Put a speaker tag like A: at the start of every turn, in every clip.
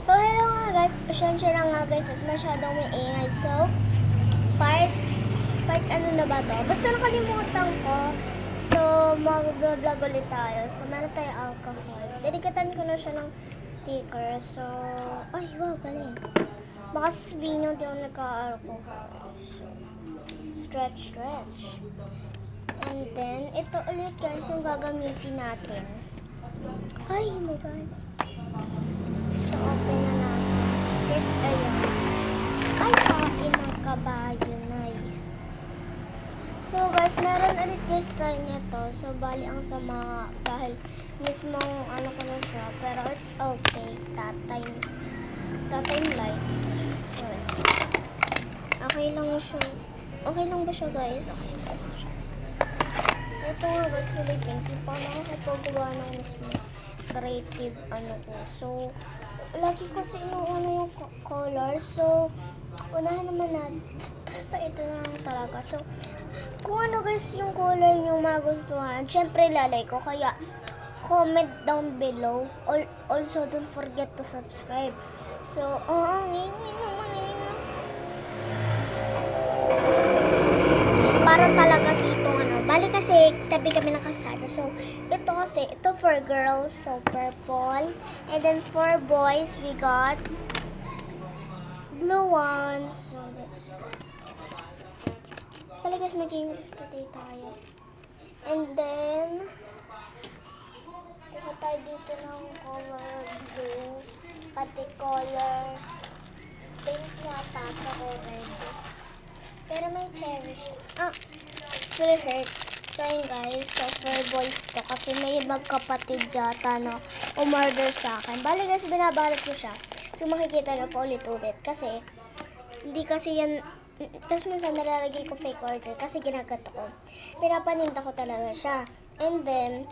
A: So, hello nga guys. Pasensya na nga guys at masyadong may ingay. So, part ano na ba to? Basta nakalimutan ko. So, mag-vlog ulit tayo. So, meron tayo alcohol. Dedikatan ko na siya ng sticker. So, ay wow, galing. Baka sasabihin nyo, di ako nagka-alcohol. So, stretch. And then, ito ulit guys yung gagamitin natin. Ay, my gosh. So, open na natin. Guys, ayun. Ay, kain ng kabayo na So, guys, meron ulit guys tayo nito. So, bali ang sama dahil mismong ano ko na siya. Pero it's okay. Tatay lights. So, okay lang siya. Okay lang ba siya guys? Okay lang siya. So, ito nga guys, really pink. Hindi pa nakakapagawa ng mismo creative ano ko. So, lagi kasi inuuna yung color. So, unahan naman natin. Basta ito lang talaga. So, kung ano guys yung color nyo magustuhan, syempre lalay ko. Kaya, comment down below. Also, don't forget to subscribe. So, para talaga dito bali kasi tabi kami ng kalsada. So, ito kasi, ito for girls, so purple. And then for boys, we got blue ones. So, let's go. Bali guys, mag-English today tayo. And then, ito tayo dito ng color blue, pati color pink yata, ako red. Pero may cherry siya. Will hurt. So yun guys, so for boys to kasi may magkapatid yata na umorder sa akin. Bali guys, binabalot ko siya. So makikita na po ulit-ulit kasi hindi kasi yan, tapos minsan nalalagay ko fake order kasi ginagat ko. Pinapaninda ko talaga siya. And then,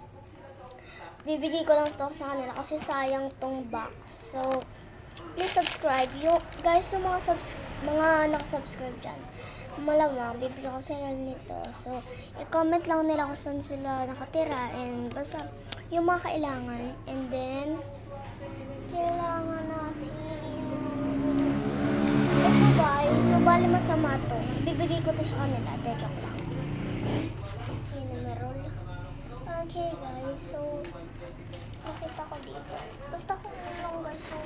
A: bibigay ko lang ito sa kanila kasi sayang tong box. So, please subscribe. Yung, guys, yung mga nakasubscribe dyan, malamang, bibigyan ko sila nito. So, i-comment lang nila kung saan sila nakatira and basta yung mga kailangan. And then, kailangan natin ito guys. So, bali masama to. Bibigay ko to sa kanila. Joke lang. Cinnamon. Okay guys. So, nakita ko dito. Basta kung ano lang guys. So,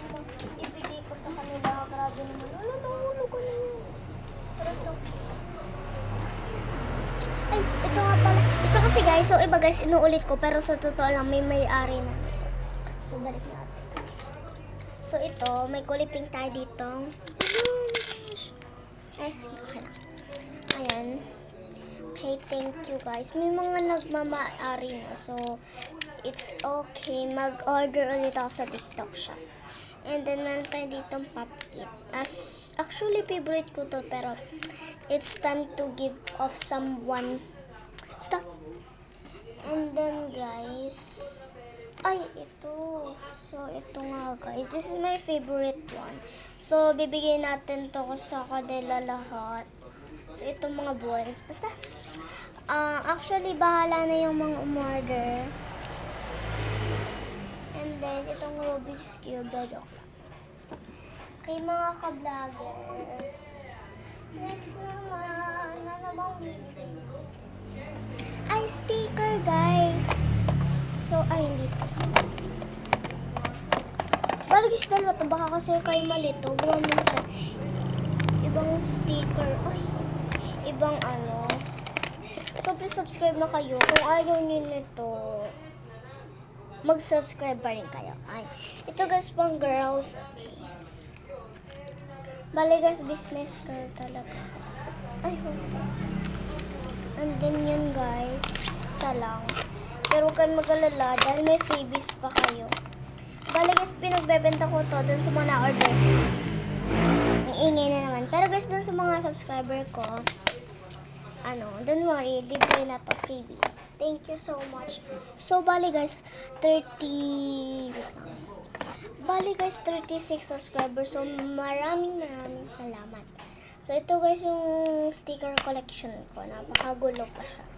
A: ibigay ko sa kanila. Grabe naman. Nahulog ko na yun. Pero so, ay, ito nga pala. Ito kasi guys, so iba guys, inuulit ko. Pero sa totoo lang, may may-ari na nito. So, balik natin. So, ito, may kulay pink tayo dito. Ay, okay na. Ayan. Okay, thank you guys. May mga nagmama-ari na. So, it's okay. Mag-order ulit ako sa TikTok shop. And then, meron tayo ditong Pop It. Actually, favorite ko to, pero it's time to give off someone. Stop. And then, guys, ay, ito. So, ito nga, guys. This is my favorite one. So, bibigyan natin to sa kanila lahat. So, itong mga boys. Basta, actually, bahala na yung mga umorder. And then, itong Rubik's Cube, joke lang. Kay mga ka-vloggers. Next naman, ano bang bibigay ko? Ay, sticker, guys. So, ay, hindi to. Balagis dalawa to. Baka kasi kayo malito. Gawa mo sa ibang sticker. Ay, ibang ano. So, please subscribe na kayo. Kung ayaw nyo nito, mag-subscribe pa rin kayo. Ay, ito guys pang girls. Okay. Bali guys, business girl talaga. Ay, and then yun guys, isa lang. Pero huwag kayong mag-alala dahil may freebies pa kayo. Bali guys, pinagbebenta ko to dun sa mga na-order. Ang ingay na naman. Pero guys, dun sa mga subscriber ko, don't worry, libre na to, freebies. Thank you so much. So, bali guys, 36 subscribers. So, maraming salamat. So, ito guys yung sticker collection ko. Napakagulo pa siya.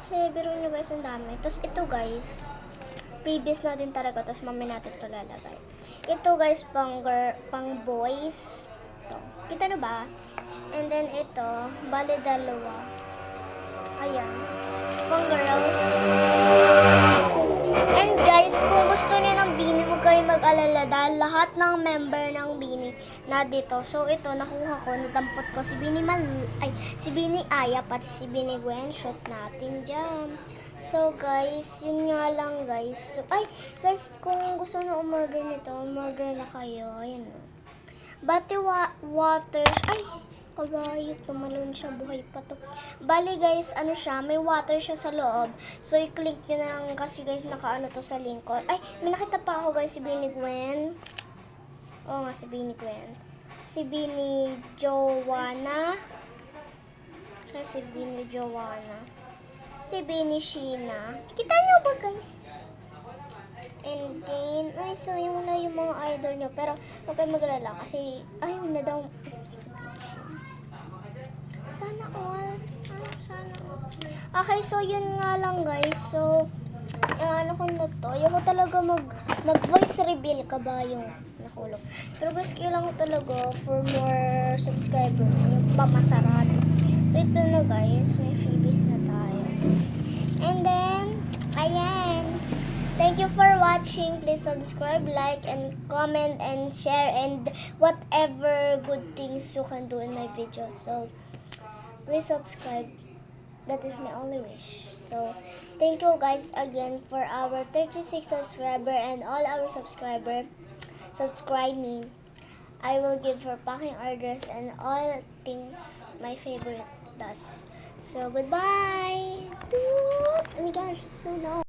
A: Kasi, biro nyo guys, ang dami. Tapos, ito guys, previous natin talaga, tapos mamaya natin ito lalagay. Ito guys, pang boys. Ito. Kita na ba? And then ito, bali dalawa. Ayan. Pang girls. And guys, kung gusto niyo ng Bini, huwag kayong mag-alala dahil lahat ng member ng Bini na dito. So ito, nakuha ko, nadampot ko si Bini si Bini Aya, pati si Bini Gwen. Shoot natin dyan. So guys, yun nga lang guys. So, guys, kung gusto na umorder nito, umorder na kayo. Ayan o. Bati waters. Kabayo, tumalon siya, buhay pa to. Bali guys, ano siya, may water siya sa loob. So, i-click nyo na lang kasi guys, nakaano to sa link ko. May nakita pa ako guys, si Bini Gwen. Oo nga, si Bini Gwen. Si Bini Joanna. Si Bini Joanna. Si Bini Sheena. Kita nyo ba guys? And then, so yun na yung mga idol nyo. Pero, huwag kayo maglala kasi, yun na daw. Sana all. Sana all. Okay, so yun nga lang guys. So, ano ko na to. Ayoko talaga mag-voice reveal ka ba yung nakulong. Pero guys, kailangan ko talaga for more subscriber. Yung pamasarado. So, ito na guys. May freebies na tayo. And then, ayan. Thank you for watching. Please subscribe, like, and comment, and share, and whatever good things you can do in my video. So, please subscribe. That is my only wish. So, thank you guys again for our 36 subscriber and all our subscriber. Subscribe me. I will give for packing orders and all things my favorite does. So, goodbye. Oh my gosh, so long.